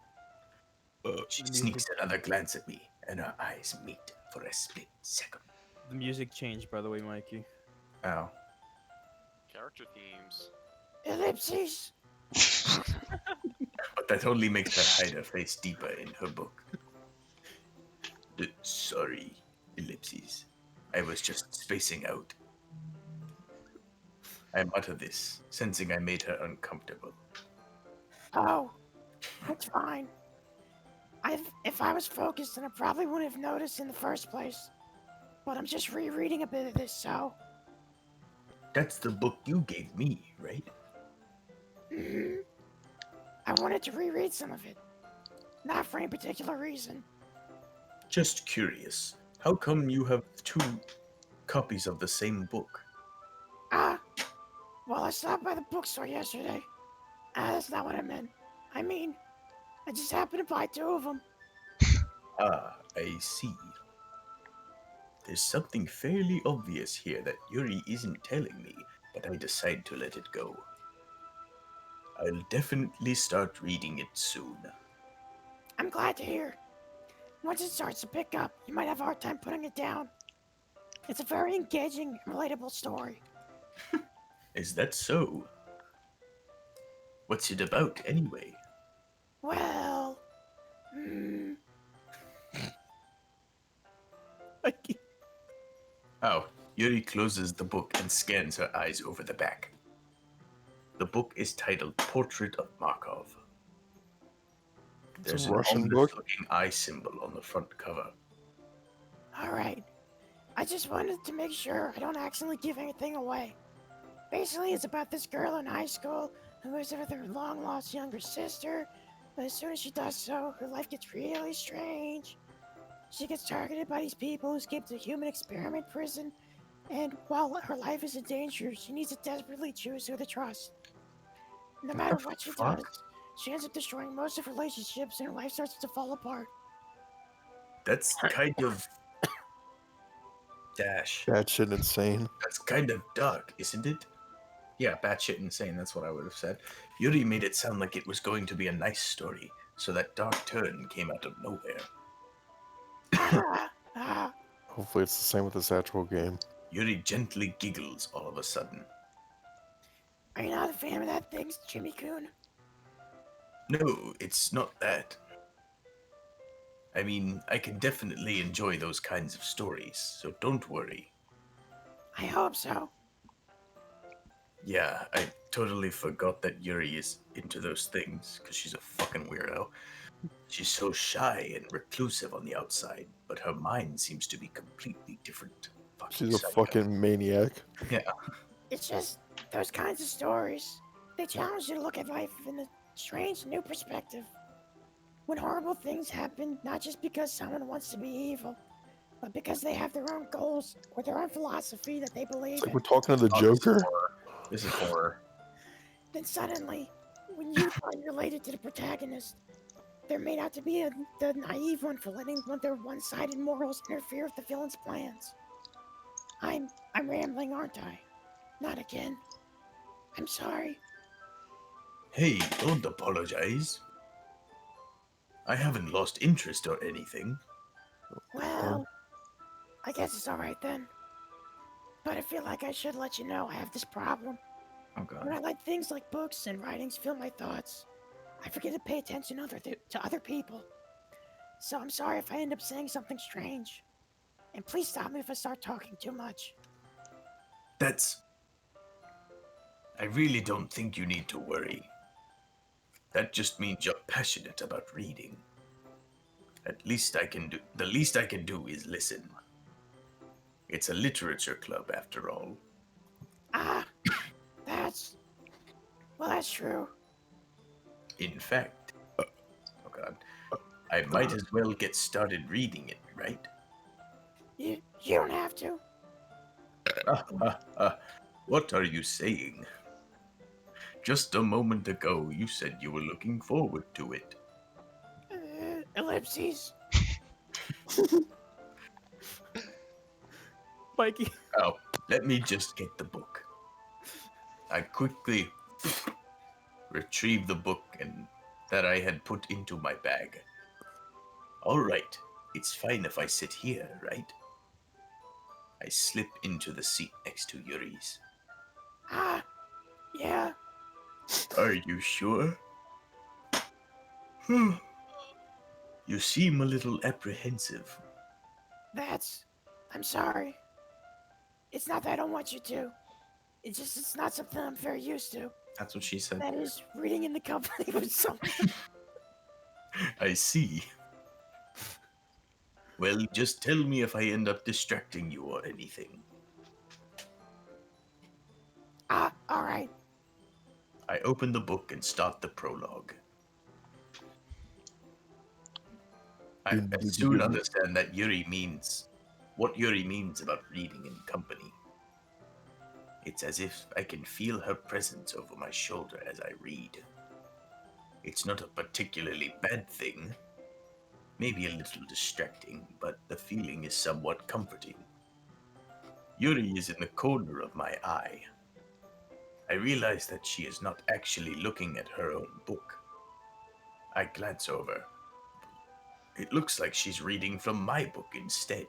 She sneaks another glance at me, and our eyes meet for a split second. The music changed, by the way, Mikey. Ow. Character themes. ellipses. But that only makes her hide her face deeper in her book. Sorry, ellipses. I was just spacing out. I mutter this, sensing I made her uncomfortable. Oh, that's fine. If I was focused, then I probably wouldn't have noticed in the first place. But I'm just rereading a bit of this, so. That's the book you gave me, right? Mhm. I wanted to reread some of it. Not for any particular reason. Just curious. How come you have 2 copies of the same book? Ah, well, I stopped by the bookstore yesterday. That's not what I meant. I mean, I just happened to buy 2 of them. Ah, I see. There's something fairly obvious here that Yuri isn't telling me, but I decide to let it go. I'll definitely start reading it soon. I'm glad to hear. Once it starts to pick up, you might have a hard time putting it down. It's a very engaging and relatable story. Is that so? What's it about, anyway? Well, Oh, Yuri closes the book and scans her eyes over the back. The book is titled Portrait of Markov. There's a an Russian book? ominous-looking eye symbol on the front cover. alright. I just wanted to make sure I don't accidentally give anything away. Basically, it's about this girl in high school who lives with her long-lost younger sister, but as soon as she does so, her life gets really strange. She gets targeted by these people who escaped the human experiment prison, and while her life is in danger, she needs to desperately choose who to trust. No matter what she does, she ends up destroying most of her relationships and her life starts to fall apart. That's kind of... Dash. That shit insane. That's kind of dark, isn't it? Yeah, batshit insane, that's what I would have said. Yuri made it sound like it was going to be a nice story, so that dark turn came out of nowhere. Hopefully it's the same with this actual game. Yuri gently giggles all of a sudden. Are you not a fan of that thing, Jimmy-kun? No, it's not that. I mean, I can definitely enjoy those kinds of stories, so don't worry. I hope so. Yeah, I totally forgot that Yuri is into those things, because she's a fucking weirdo. She's so shy and reclusive on the outside, but her mind seems to be completely different. She's a fucking maniac. Yeah. It's just those kinds of stories. They challenge you to look at life in a strange new perspective. When horrible things happen, not just because someone wants to be evil, but because they have their own goals or their own philosophy that they believe It's like in. we're talking to the Joker. This is horror. Then suddenly, when you find related to the protagonist, there may not to be the naive one for letting their one-sided morals interfere with the villain's plans. I'm rambling, aren't I? Not again. I'm sorry. Hey, don't apologize. I haven't lost interest or anything. Well, I guess it's alright then. But I feel like I should let you know I have this problem. Oh god. When I let things like books and writings fill my thoughts, I forget to pay attention to other people. So I'm sorry if I end up saying something strange. And please stop me if I start talking too much. I really don't think you need to worry. That just means you're passionate about reading. The least I can do is listen. It's a literature club after all. That's true. In fact, oh god, I might as well get started reading it, right? You don't have to. What are you saying? Just a moment ago, you said you were looking forward to it. Ellipses. Mikey. Oh, let me just get the book. I quickly retrieved the book that I had put into my bag. All right, it's fine if I sit here, right? I slip into the seat next to Yuri's. Yeah. Are you sure? You seem a little apprehensive. I'm sorry. It's not that I don't want you to. It's not something I'm very used to. That's what she said. That is reading in the company with someone. I see. Well, just tell me if I end up distracting you or anything. Alright. I open the book and start the prologue. I soon understand that what Yuri means about reading in company. It's as if I can feel her presence over my shoulder as I read. It's not a particularly bad thing. Maybe a little distracting, but the feeling is somewhat comforting. Yuri is in the corner of my eye. I realize that she is not actually looking at her own book. I glance over. It looks like she's reading from my book instead.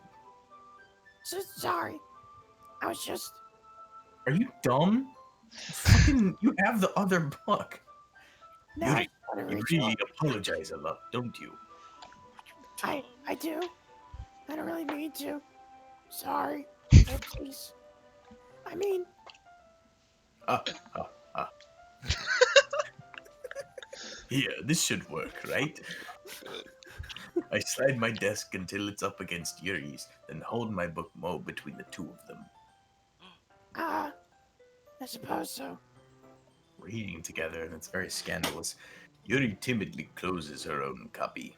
Sorry. I was just... Are you dumb? You have the other book. Yuri, you really apologize a lot, don't you? I do. I don't really mean to. Sorry. Please. I mean... Here, this should work, right? I slide my desk until it's up against Yuri's, then hold my book Mo between the two of them. I suppose so. Reading together, and it's very scandalous. Yuri timidly closes her own copy.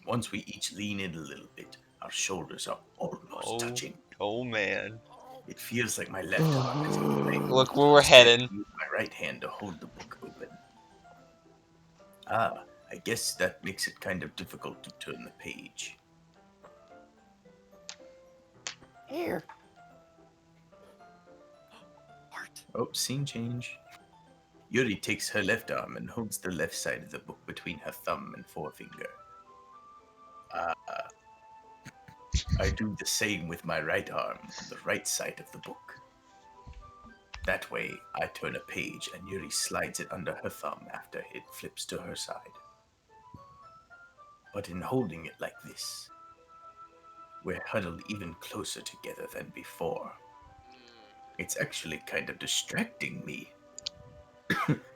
Once we each lean in a little bit, our shoulders are almost touching. Oh man. It feels like my left arm is opening. Look where we're heading. I use my right hand to hold the book open. I guess that makes it kind of difficult to turn the page. Here. Oh, scene change. Yuri takes her left arm and holds the left side of the book between her thumb and forefinger. I do the same with my right arm on the right side of the book. That way, I turn a page and Yuri slides it under her thumb after it flips to her side. But in holding it like this, we're huddled even closer together than before. It's actually kind of distracting me.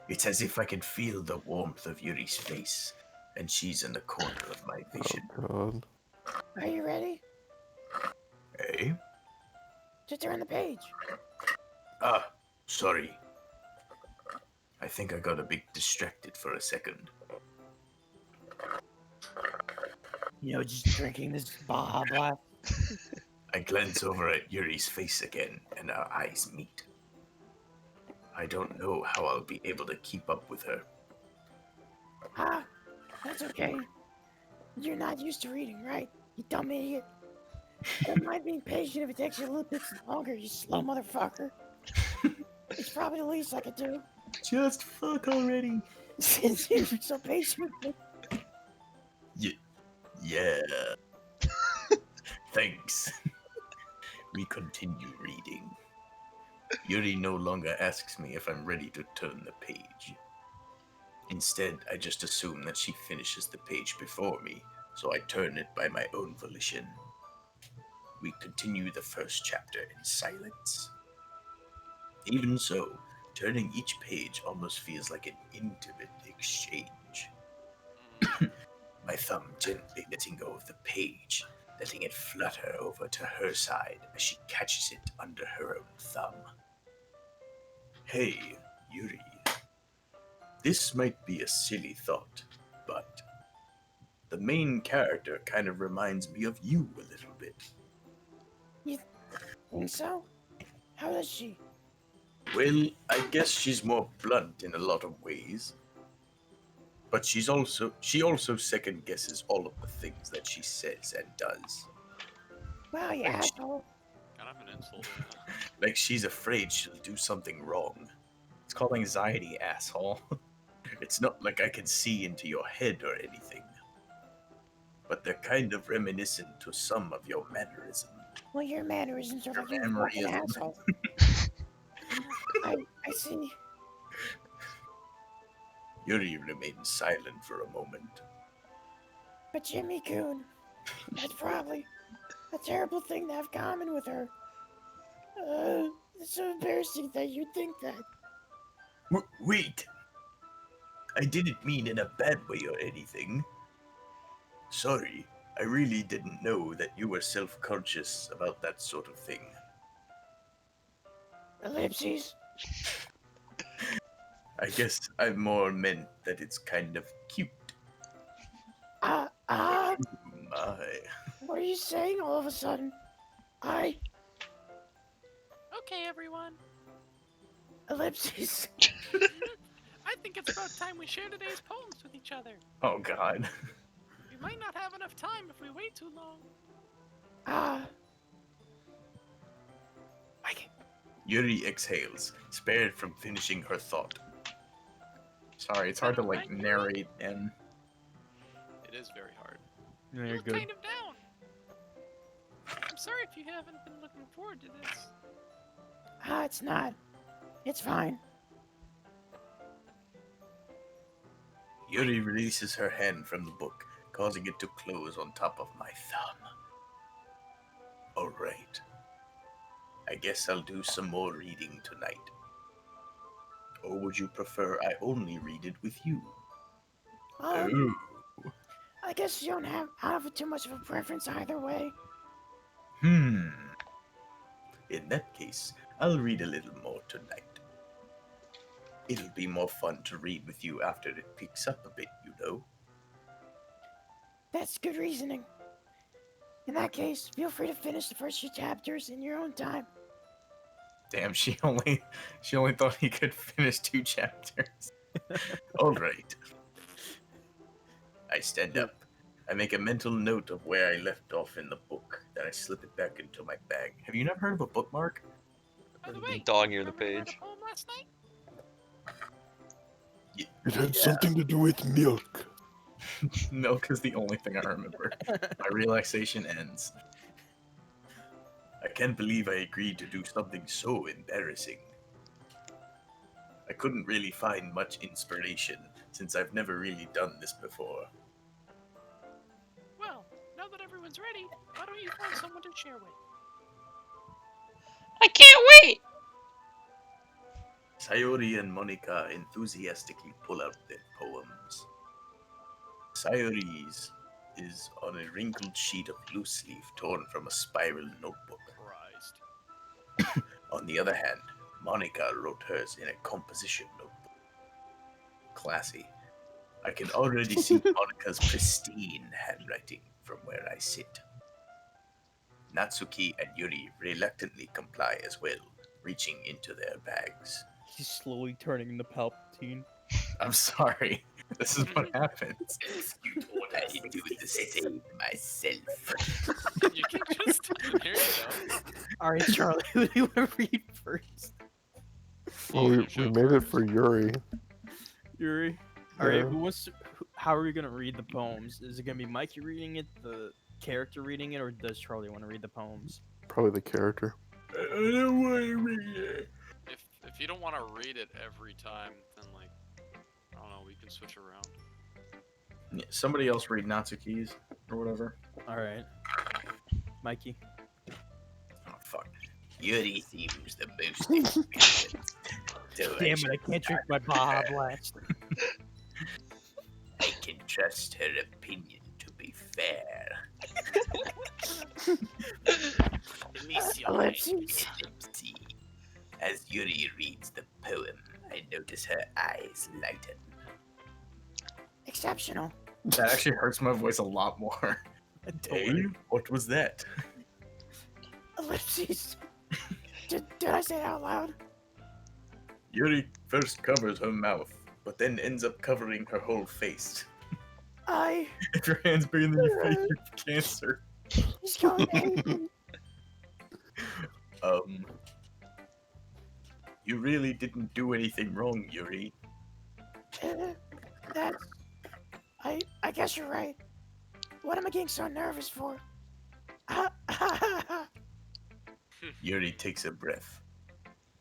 It's as if I can feel the warmth of Yuri's face, and she's in the corner of my vision. Oh god. Are you ready Eh? to turn the page? Ah, sorry. I think I got a bit distracted for a second. You know, just drinking this Baja Blast. I glance over at Yuri's face again, and our eyes meet. I don't know how I'll be able to keep up with her. Ah, that's okay. You're not used to reading, right? You dumb idiot. Don't mind being patient if it takes you a little bit longer, you slow motherfucker. It's probably the least I could do. Just fuck already. Since you're so patient with me. Yeah. Thanks. We continue reading. Yuri no longer asks me if I'm ready to turn the page. Instead, I just assume that she finishes the page before me, so I turn it by my own volition. We continue the first chapter in silence. Even so, turning each page almost feels like an intimate exchange. My thumb gently letting go of the page, letting it flutter over to her side as she catches it under her own thumb. Hey, Yuri. This might be a silly thought, but the main character kind of reminds me of you a little bit. You think so? How does she? Well, I guess she's more blunt in a lot of ways. But she also second guesses all of the things that she says and does. Wow, you asshole. Kind of an insult. Like she's afraid she'll do something wrong. It's called anxiety, asshole. It's not like I can see into your head or anything. But they're kind of reminiscent to some of your mannerisms. Well, your mannerisms are like you fucking Mannerism. asshole. I see. Yuri remains silent for a moment. But Jimmy-kun, that's probably a terrible thing to have common with her. It's so embarrassing that you think that. Wait! I didn't mean in a bad way or anything. Sorry, I really didn't know that you were self-conscious about that sort of thing. Ellipses. I guess I more meant that it's kind of cute. My. What are you saying all of a sudden? Okay, everyone. Ellipses. I think it's about time we share today's poems with each other. Oh god. We might not have enough time if we wait too long. Yuri exhales, spared from finishing her thought. Sorry, it's hard to like narrate and. It is very hard. Yeah, You you're look good. kind of down. I'm sorry if you haven't been looking forward to this. It's not. It's fine. Yuri releases her hand from the book, causing it to close on top of my thumb. Alright. I guess I'll do some more reading tonight. Or would you prefer I only read it with you? I guess you don't have too much of a preference either way. In that case, I'll read a little more tonight. It'll be more fun to read with you after it picks up a bit, you know? That's good reasoning. In that case, feel free to finish the first few chapters in your own time. Damn, she only thought he could finish 2 chapters. Alright. I stand up. I make a mental note of where I left off in the book, then I slip it back into my bag. Have you never heard of a bookmark? By the way, Dog ear the remember we read a page. poem last night? It had something to do with milk. Milk is the only thing I remember. My relaxation ends. I can't believe I agreed to do something so embarrassing. I couldn't really find much inspiration, since I've never really done this before. Well, now that everyone's ready, why don't you find someone to share with? I can't wait! Sayori and Monica enthusiastically pull out their poems. Sayori's is on a wrinkled sheet of loose leaf torn from a spiral notebook. Christ. On the other hand, Monica wrote hers in a composition notebook. Classy. I can already see Monica's pristine handwriting from where I sit. Natsuki and Yuri reluctantly comply as well, reaching into their bags. He's slowly turning into Palpatine. I'm sorry. This is what happens. I do the same myself. You can just. Here you go. All right, Charlie, who do you want to read first? Well, we made it for Yuri. Yuri. All right, Yeah. how are we gonna read the poems? Is it gonna be Mikey reading it, the character reading it, or does Charlie want to read the poems? Probably the character. I don't want to read it. If you don't want to read it every time, then like, I don't know, we can switch around. Yeah, somebody else read Natsuki's or whatever. All right, Mikey. Oh, fuck. Yuri seems the most experienced. So Damn it! I can't drink my Baja Blast. I can trust her opinion to be fair. Ellipses. As Yuri reads the poem, I notice her eyes lighten. Exceptional. That actually hurts my voice a lot more. Hey, what was that? Ellipses. Did I say it out loud? Yuri first covers her mouth, but then ends up covering her whole face. If your hand's bigger than your face, you have cancer. He's going angry. You really didn't do anything wrong, Yuri. That's... I guess you're right. What am I getting so nervous for? Yuri takes a breath.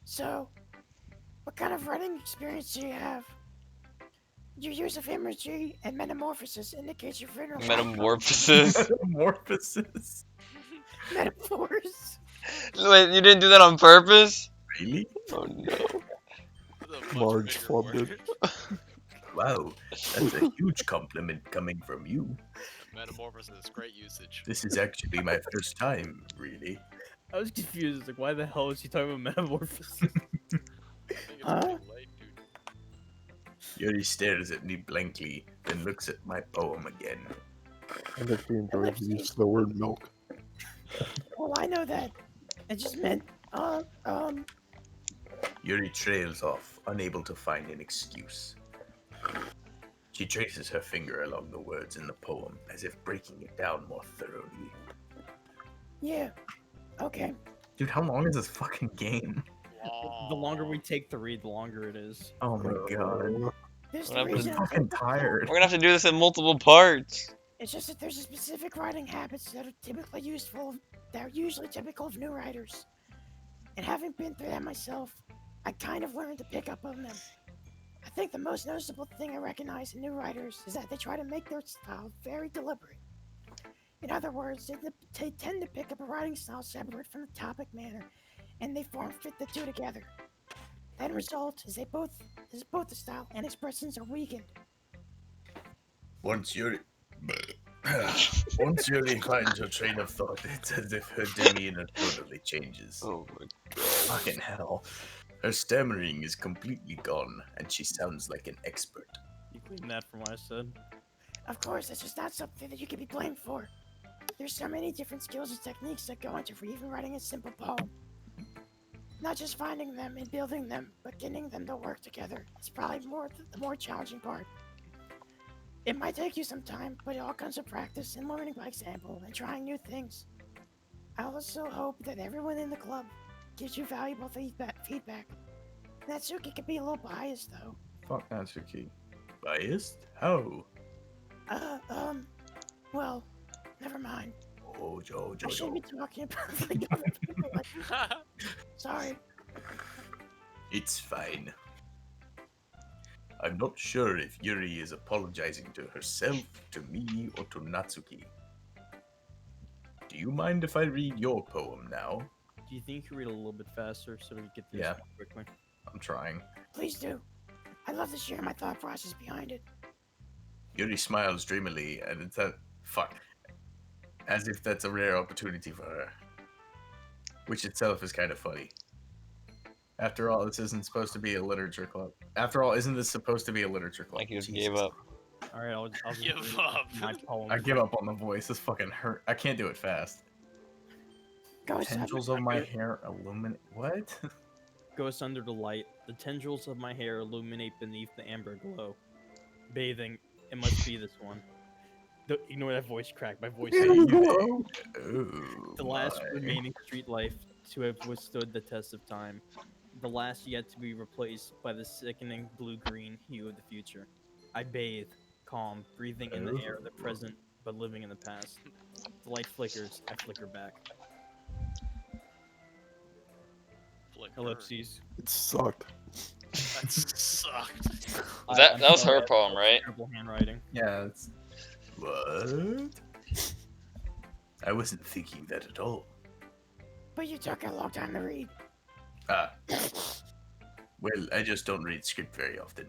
So, what kind of writing experience do you have? Your use of imagery and metamorphosis indicates you've written a lot. Metamorphosis? Metamorphosis? Metaphors. Wait, you didn't do that on purpose? Really? Oh no. Marge flubbed it. Wow, that's a huge compliment coming from you. Metamorphosis, great usage. This is actually my first time, really. I was confused. Like, why the hell is he talking about metamorphosis? Yuri stares at me blankly, then looks at my poem again. And if he enjoys the use of the word milk. Well, I know that. I just meant, Yuri trails off, unable to find an excuse. She traces her finger along the words in the poem, as if breaking it down more thoroughly. yeah. Okay. Dude, how long is this fucking game? The longer we take to read, the longer it is. Oh my god. There's What the happened? reason I'm fucking tired. We're gonna have to do this in multiple parts. It's just that there's a specific writing habits that are typically useful, that are usually typical of new writers. And having been through that myself, I kind of learned to pick up on them. I think the most noticeable thing I recognize in new writers is that they try to make their style very deliberate. In other words, they tend to pick up a writing style separate from the topic matter, and they fit the two together. The end result is both the style and expressions are weakened. Once Yuri finds her train of thought, it's as if her demeanor totally changes. Oh my god. Fucking hell. Her stammering is completely gone, and she sounds like an expert. You cleaned that from what I said. Of course, that's just not something that you can be blamed for. There's so many different skills and techniques that go into even writing a simple poem. Not just finding them and building them, but getting them to work together. It's probably the more challenging part. It might take you some time, but it all comes with practice and learning by example and trying new things. I also hope that everyone in the club gives you valuable feedback. Natsuki could be a little biased, though. Fuck Natsuki. Biased? How? Well, never mind. Oh, Joe. I shouldn't be talking about like other people. Sorry. It's fine. I'm not sure if Yuri is apologizing to herself, to me, or to Natsuki. Do you mind if I read your poem now? Do you think you could read a little bit faster so we can get through Yeah. this more quickly? I'm trying. Please do. I'd love to share my thought process behind it. Yuri smiles dreamily, and it's a fuck. As if that's a rare opportunity for her. Which itself is kind of funny. After all, this isn't supposed to be a literature club. After all, isn't this supposed to be a literature club? I just gave up. All right, I'll just Give read up. my poem. I give up on the voice. This fucking hurt. I can't do it fast. Tendrils of my hair illuminate. What? Ghost under the light. The tendrils of my hair illuminate beneath the amber glow. Bathing. It must be this one. Ignore that voice crack. My voice. Oh, The last my. remaining street life to have withstood the test of time. The last yet to be replaced by the sickening blue-green hue of the future. I bathe, calm, breathing in the air of the present, but living in the past. The light flickers. I flicker back. Ellipses. It sucked. That sucked. That I'm was sorry, her that's poem, right? Terrible handwriting. Yeah, it's... What? I wasn't thinking that at all. But you took a long time to read. Ah. Well, I just don't read script very often.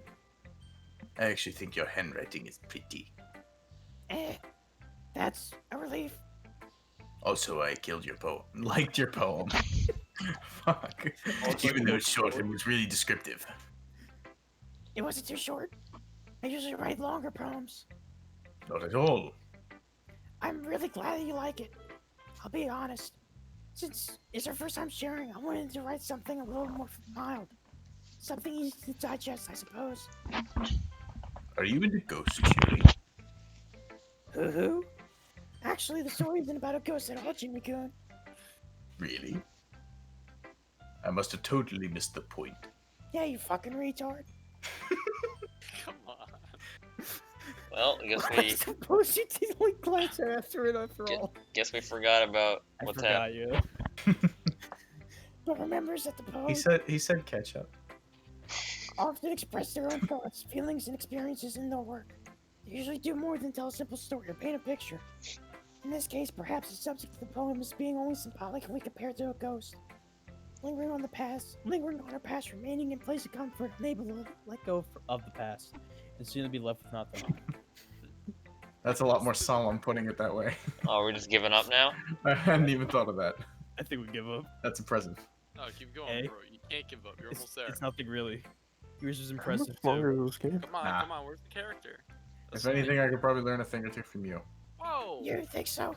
I actually think your handwriting is pretty. That's a relief. Also, I killed your poem. Liked your poem. Fuck. Even though it's short, it was really descriptive. It wasn't too short. I usually write longer poems. Not at all. I'm really glad that you like it. I'll be honest. Since it's our first time sharing, I wanted to write something a little more mild. Something easy to digest, I suppose. Are you into ghosts, Yuri? Who? Actually, the story isn't about a ghost at all, Jimmy-kun. Really? I must have totally missed the point. Yeah, you fucking retard. Come on. Well, I guess I we suppose you did only glance after it after all. guess we forgot about I what's forgot happening. you. But remembers that the poem He said ketchup. often express their own thoughts, feelings, and experiences in their work. They usually do more than tell a simple story or paint a picture. In this case, perhaps the subject of the poem is being only symbolic when compared to a ghost. Lingering on our past, remaining in place of comfort, unable to Let go of the past, and soon to be left with nothing. That's a lot more solemn putting it that way. Oh, we're just giving up now? I hadn't even thought of that. I think we give up. That's impressive. No, keep going, Hey. bro. You can't give up. You're almost there. It's nothing really. Yours was How impressive much longer too. is this game? Come on, Nah. come on. Where's the character? If anything, I could probably learn a thing or two from you. Whoa. You think so?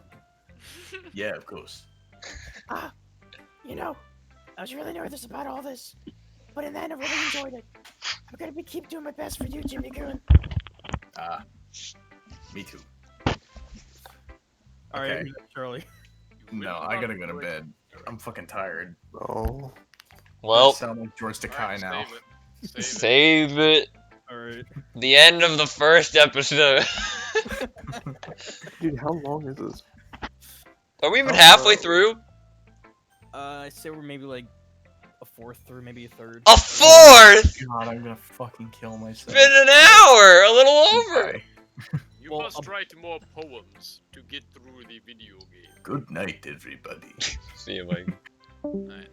Yeah, of course. You know, I was really nervous about all this, but in the end, I really enjoyed it. I'm gonna keep doing my best for you, Jimmy-kun. Me too. All right, Okay. Charlie. No, I gotta go to bed. I'm fucking tired. Oh. I Well, sound like George Takei Alright, now. Save it. save it. All right. The end of the first episode. Dude, how long is this? Are we even halfway through? I say we're maybe like a fourth through, maybe a third. A fourth? God, I'm gonna fucking kill It's myself. been an hour, a little over. Okay. You Well, must write more poems to get through the video game. Good night, everybody. See you, Mike. Night.